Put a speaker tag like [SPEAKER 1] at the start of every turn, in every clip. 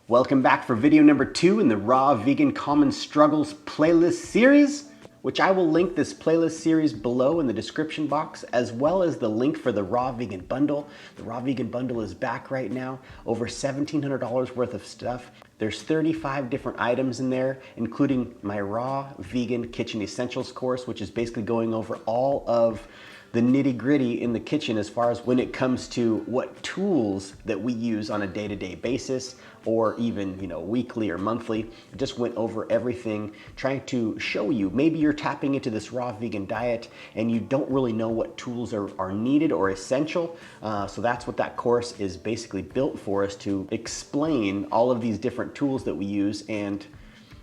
[SPEAKER 1] Welcome back for video number 2 in the Raw Vegan Common Struggles playlist series, which I will link this playlist series below in the description box, as well as the link for the Raw Vegan Bundle. The Raw Vegan Bundle is back right now, over $1,700 worth of stuff. There's 35 different items in there, including my Raw Vegan Kitchen Essentials course, which is basically going over all of the nitty-gritty in the kitchen as far as when it comes to what tools that we use on a day-to-day basis, or even weekly or monthly. I just went over everything, trying to show you, maybe you're tapping into this raw vegan diet and you don't really know what tools are needed or essential. So that's what that course is basically built for, us to explain all of these different tools that we use and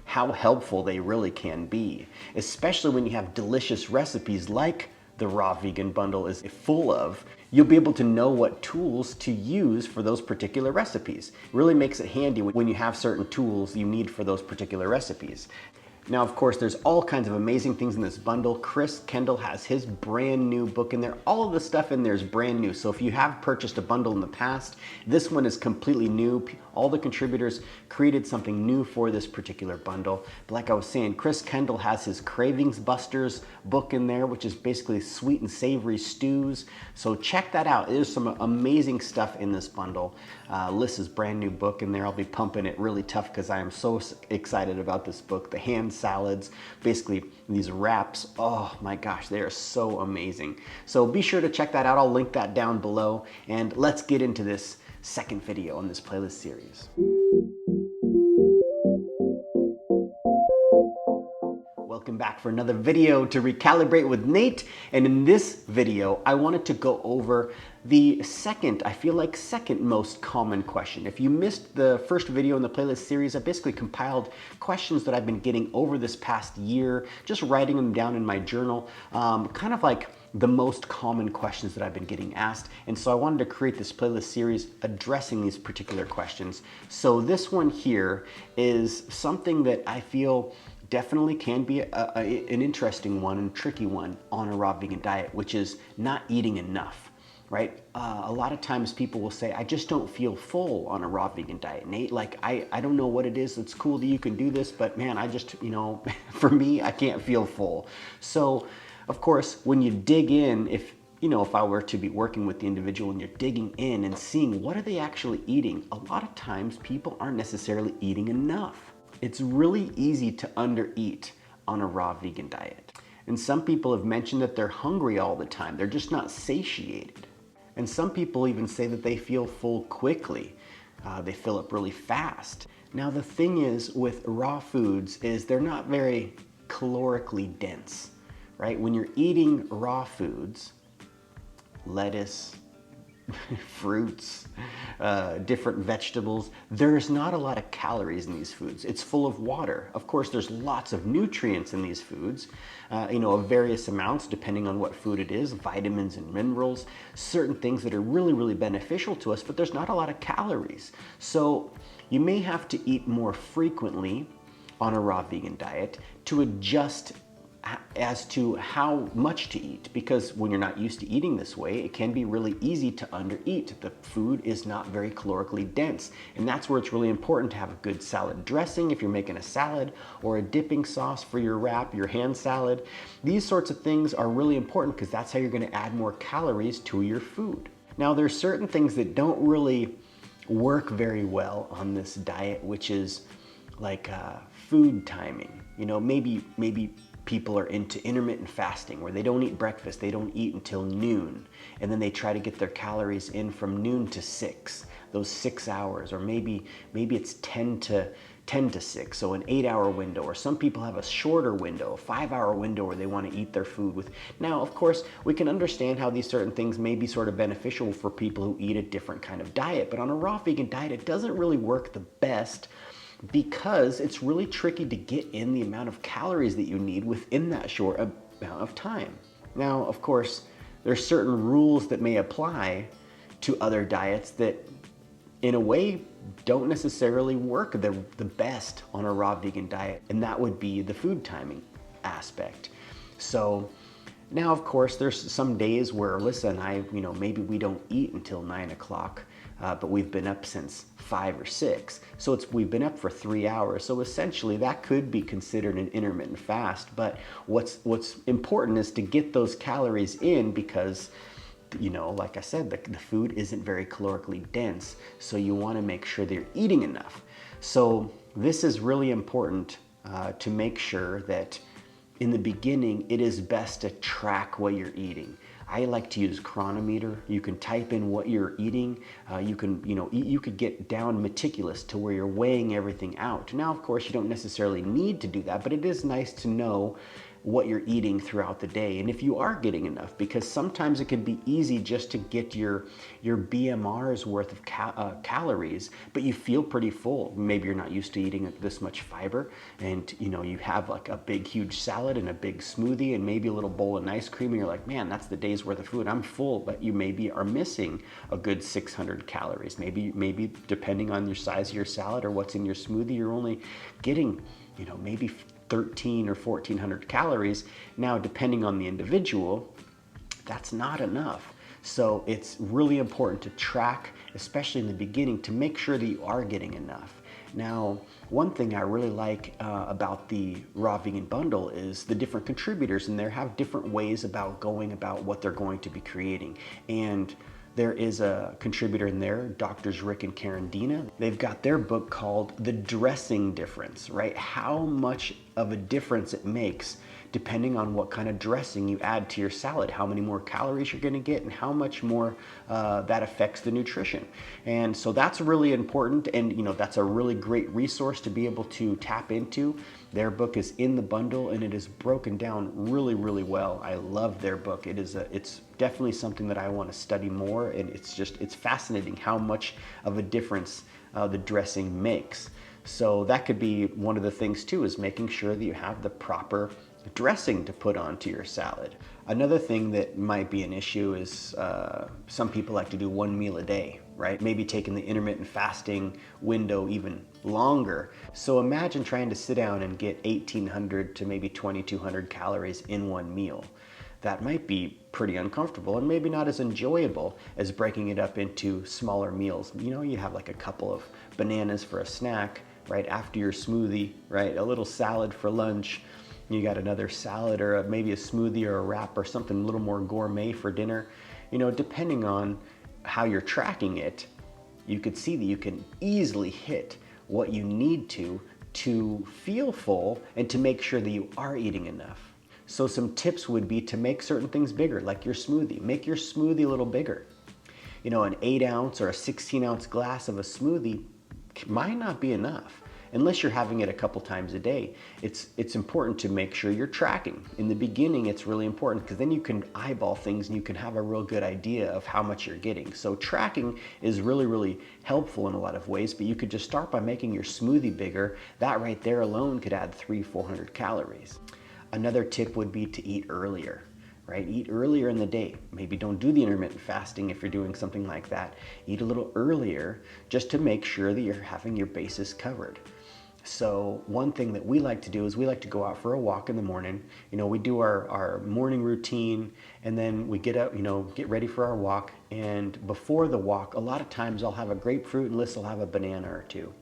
[SPEAKER 1] how helpful they really can be, especially when you have delicious recipes like the Raw Vegan Bundle is full of. You'll be able to know what tools to use for those particular recipes. It really makes it handy when you have certain tools you need for those particular recipes. Now, of course, there's all kinds of amazing things in this bundle. Chris Kendall has his brand new book in there. All of the stuff in there is brand new. So if you have purchased a bundle in the past, this one is completely new. All the contributors created something new for this particular bundle. But like I was saying, Chris Kendall has his Cravings Busters book in there, which is basically sweet and savory stews. So check that out. There's some amazing stuff in this bundle. Lissa's brand new book in there. I'll be pumping it really tough because I am so excited about this book. The hand salads, basically these wraps, oh my gosh, they are so amazing. So be sure to check that out. I'll link that down below, and let's get into this second video on this playlist series. Welcome back for another video to Recalibrate with Nate, and in this video I wanted to go over the second most common question. If you missed the first video in the playlist series, I basically compiled questions that I've been getting over this past year, just writing them down in my journal, kind of like the most common questions that I've been getting asked. And so I wanted to create this playlist series addressing these particular questions. So this one here is something that I feel definitely can be an interesting one and tricky one on a raw vegan diet, which is not eating enough, right? A lot of times people will say, I just don't feel full on a raw vegan diet, Nate. Like, I don't know what it is. It's cool that you can do this, but man, I just, for me, I can't feel full. So of course, when you dig in, if I were to be working with the individual and you're digging in and seeing what are they actually eating, a lot of times people aren't necessarily eating enough. It's really easy to undereat on a raw vegan diet. And some people have mentioned that they're hungry all the time. They're just not satiated. And some people even say that they feel full quickly. They fill up really fast. Now the thing is with raw foods is they're not very calorically dense, right? When you're eating raw foods, lettuce, fruits, different vegetables, there's not a lot of calories in these foods. It's full of water. Of course, there's lots of nutrients in these foods, of various amounts depending on what food it is, vitamins and minerals, certain things that are really, really beneficial to us, but there's not a lot of calories. So you may have to eat more frequently on a raw vegan diet to adjust as to how much to eat, because when you're not used to eating this way, it can be really easy to undereat. The food is not very calorically dense, and that's where it's really important to have a good salad dressing if you're making a salad, or a dipping sauce for your wrap, your hand salad. These sorts of things are really important because that's how you're going to add more calories to your food. Now there's certain things that don't really work very well on this diet, which is like food timing. Maybe people are into intermittent fasting where they don't eat breakfast, they don't eat until noon, and then they try to get their calories in from noon to 6, those 6 hours, or maybe it's 10 to 6, so an 8-hour window, or some people have a shorter window, a 5-hour window where they want to eat their food with. Now, of course, we can understand how these certain things may be sort of beneficial for people who eat a different kind of diet, but on a raw vegan diet, it doesn't really work the best, because it's really tricky to get in the amount of calories that you need within that short amount of time. Now, of course, there's certain rules that may apply to other diets that, in a way, don't necessarily work the best on a raw vegan diet, and that would be the food timing aspect. So now, of course, there's some days where Lissa and I, maybe we don't eat until 9 o'clock. but we've been up since 5 or 6. So we've been up for 3 hours. So essentially that could be considered an intermittent fast. But what's important is to get those calories in, because like I said, the food isn't very calorically dense. So you want to make sure that you're eating enough. So this is really important to make sure that in the beginning, it is best to track what you're eating. I like to use Chronometer. You can type in what you're eating. You could get down meticulous to where you're weighing everything out. Now, of course, you don't necessarily need to do that, but it is nice to know what you're eating throughout the day and if you are getting enough, because sometimes it can be easy just to get your BMR's worth of calories, but you feel pretty full. Maybe you're not used to eating this much fiber, and you have like a big huge salad and a big smoothie and maybe a little bowl of ice cream, and you're like, man, that's the day's worth of food. I'm full, but you maybe are missing a good 600 calories. Maybe depending on your size of your salad or what's in your smoothie, you're only getting maybe 13 or 1400 calories. Now, depending on the individual, that's not enough. So it's really important to track, especially in the beginning, to make sure that you are getting enough. Now, one thing I really like about the Raw Vegan Bundle is the different contributors, and they have different ways about going about what they're going to be creating. And there is a contributor in there, Doctors Rick and Karen Dina. They've got their book called The Dressing Difference, right? How much of a difference it makes depending on what kind of dressing you add to your salad, how many more calories you're gonna get, and how much more that affects the nutrition. And so that's really important, and that's a really great resource to be able to tap into. Their book is in the bundle, and it is broken down really, really well. I love their book. It's definitely something that I want to study more, and it's fascinating how much of a difference the dressing makes. So that could be one of the things too, is making sure that you have the proper dressing to put onto your salad. Another thing that might be an issue is some people like to do one meal a day, right? Maybe taking the intermittent fasting window even longer. So imagine trying to sit down and get 1800 to maybe 2200 calories in one meal. That might be pretty uncomfortable and maybe not as enjoyable as breaking it up into smaller meals. You have like a couple of bananas for a snack, right after your smoothie, right? A little salad for lunch. You got another salad or maybe a smoothie or a wrap or something a little more gourmet for dinner. Depending on how you're tracking it, you could see that you can easily hit what you need to feel full and to make sure that you are eating enough. So some tips would be to make certain things bigger, like your smoothie. Make your smoothie a little bigger. An 8 ounce or a 16 ounce glass of a smoothie might not be enough. Unless you're having it a couple times a day. It's important to make sure you're tracking. In the beginning, it's really important because then you can eyeball things and you can have a real good idea of how much you're getting. So tracking is really, really helpful in a lot of ways, but you could just start by making your smoothie bigger. That right there alone could add 300-400 calories. Another tip would be to eat earlier. Right? Eat earlier in the day. Maybe don't do the intermittent fasting if you're doing something like that. Eat a little earlier just to make sure that you're having your bases covered. So one thing that we like to do is we like to go out for a walk in the morning. We do our morning routine, and then we get up, get ready for our walk. And before the walk, a lot of times I'll have a grapefruit and Lissa will have a banana or two.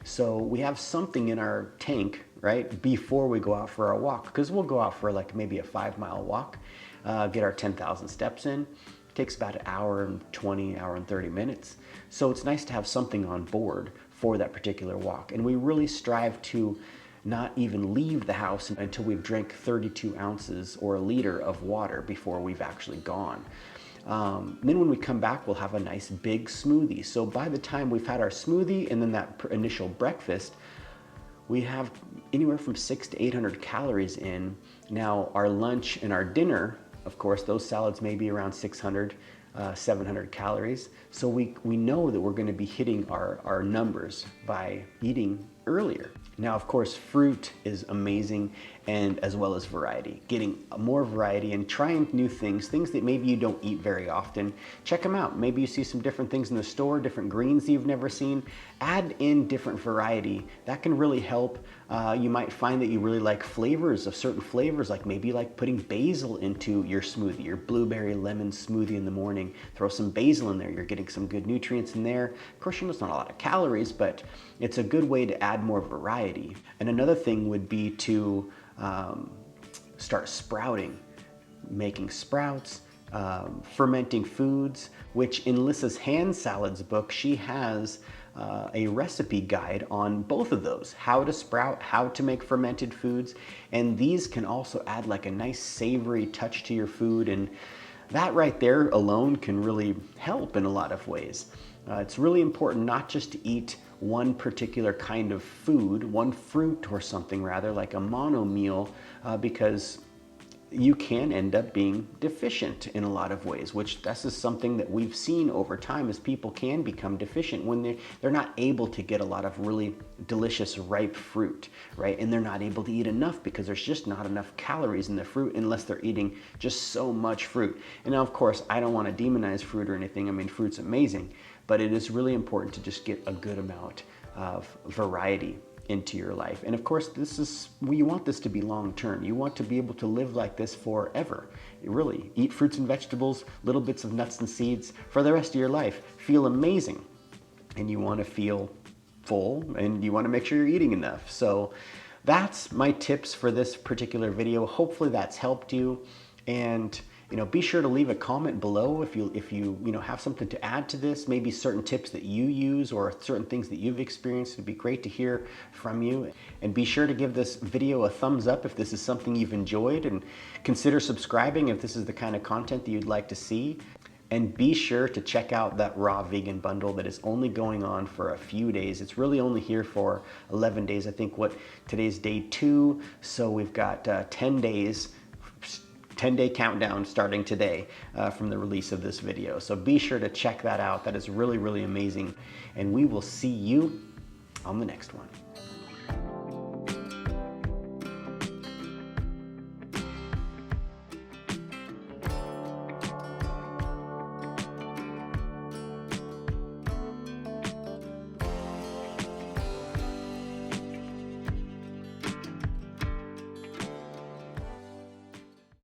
[SPEAKER 1] So we have something in our tank, right, before we go out for our walk, because we'll go out for like maybe a 5-mile walk, get our 10,000 steps in. It takes about an hour and 20, hour and 30 minutes. So it's nice to have something on board for that particular walk. And we really strive to not even leave the house until we've drank 32 ounces or a liter of water before we've actually gone. Then when we come back, we'll have a nice big smoothie. So by the time we've had our smoothie and then that initial breakfast, we have anywhere from 600 to 800 calories in. Now our lunch and our dinner, of course, those salads may be around 600, 700 calories. So we know that we're going to be hitting our numbers by eating earlier. Now, of course, fruit is amazing, and as well as variety. Getting more variety and trying new things, things that maybe you don't eat very often, check them out. Maybe you see some different things in the store, different greens you've never seen. Add in different variety. That can really help. You might find that you really like flavors of certain flavors, like maybe you like putting basil into your smoothie, your blueberry lemon smoothie in the morning. Throw some basil in there. You're getting some good nutrients in there. Of course, you know, it's not a lot of calories, but it's a good way to add more variety. And another thing would be to start sprouting, making sprouts, fermenting foods, which in Lissa's hand salads book, she has a recipe guide on both of those, how to sprout, how to make fermented foods. And these can also add like a nice savory touch to your food. And that right there alone can really help in a lot of ways. It's really important not just to eat one particular kind of food, one fruit or something rather, like a mono meal, because you can end up being deficient in a lot of ways, which this is something that we've seen over time, as people can become deficient when they're not able to get a lot of really delicious ripe fruit, right? And they're not able to eat enough because there's just not enough calories in the fruit unless they're eating just so much fruit. And now, of course, I don't want to demonize fruit or anything. I mean, fruit's amazing, but it is really important to just get a good amount of variety into your life. And of course, you want this to be long-term. You want to be able to live like this forever. You really eat fruits and vegetables, little bits of nuts and seeds for the rest of your life. Feel amazing. And you want to feel full, and you want to make sure you're eating enough. So that's my tips for this particular video. Hopefully that's helped you. And be sure to leave a comment below if you have something to add to this, maybe certain tips that you use or certain things that you've experienced. It'd be great to hear from you. And be sure to give this video a thumbs up if this is something you've enjoyed, and consider subscribing if this is the kind of content that you'd like to see. And be sure to check out that raw vegan bundle that is only going on for a few days. It's really only here for 11 days. I think today's day 2, so we've got 10 days. 10-day countdown starting today from the release of this video. So be sure to check that out. That is really, really amazing. And we will see you on the next one.